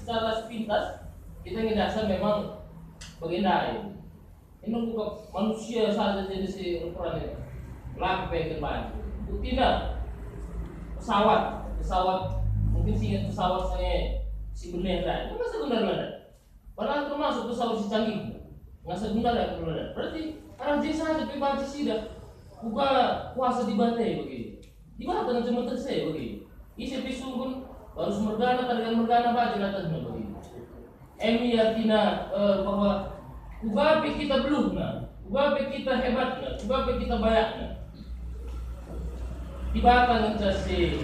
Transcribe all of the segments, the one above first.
secara sepintas kita ngedasar memang bagaimana ini bukan manusia saja jadi si ukuran ini laku pengen bantu buktinya pesawat mungkin sih ingat pesawat saya si bener kan itu masa benar benar padahal termasuk pesawat si canggih nggak sebenar ya benar berarti arah jasa saja pribadi sih dah buka kuasa di batai begini di bawah dengan cuma tersay begini isi pisung pun baru mergana tarikan mergana baca atasnya begini emi artinya bahwa ugape kita belum ugape kita hebatnya ugape kita bayaknya dibata dengan si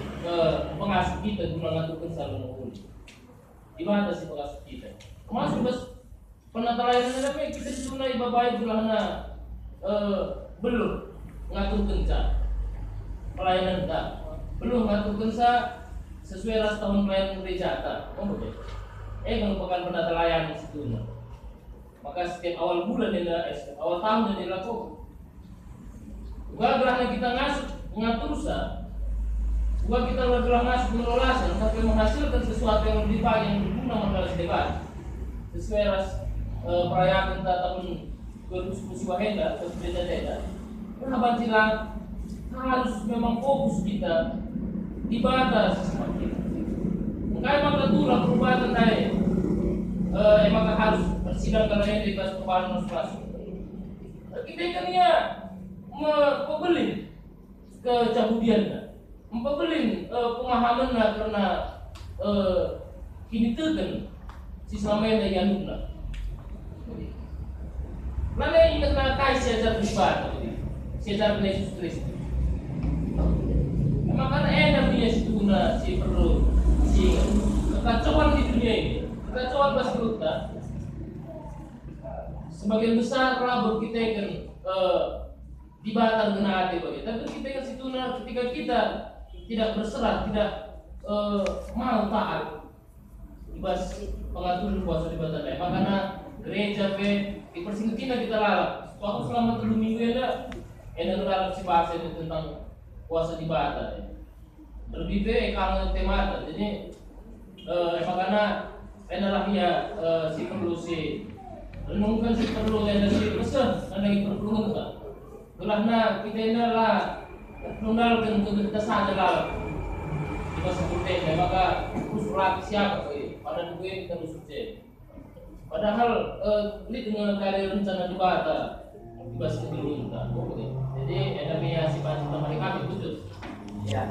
pengasuh kita guna ngaturkan selalu menghuni dibata si pengasuh kita termasuk bas penata layanan tapi kita sunai babai gulana belum ngaturkan sa pelayanan tak belum ngaturkan sa sesuai ras tahun pelayanan gereja tak kalau bukan penata layanan situ maka setiap awal bulan awal tahun yang dilakukan gerahnya kita ngasuh mengatur usaha kita telah ngasuh pengelolaan sampai menghasilkan sesuatu yang lebih baik yang berguna mengenai debat sesuai ras perayaan kita tahun 2010 wahenda berbeda-beda kenapa silang harus memang fokus kita di batas semakin makanya maka itulah perubahan tadi maka harus bersidang karena ini di atas perubahan masing-masing kita kan ya membeli kecabudian membeli pemahaman karena kini tekan si selama ini yang nukna mana ingat nak kai sejarah pribadi sejarah Yesus Kristus memang karena enak dia situ si perlu si kekacauan di dunia ini kekacauan pasti kita sebagian besar labur kita kan dibatal dengan hati bagi tapi kita kan situ ketika kita tidak berserah tidak mau taat ibas pengatur puasa di batal karena gereja di persingkitan kita lalap suatu selama 3 minggu ya enak lalap si bahasa itu tentang puasa di batal lebih kangen temata jadi karena enak ya si perlu si renungkan si perlu yang si pesan dan lagi perlu enggak gelahna kita ini lah nundalkan kita saja lah di masa bertanya maka terus lagi siapa pada duit kita terus padahal dengan kali rencana di bata dibahas ke dulu jadi enaknya si panci kami khusus ya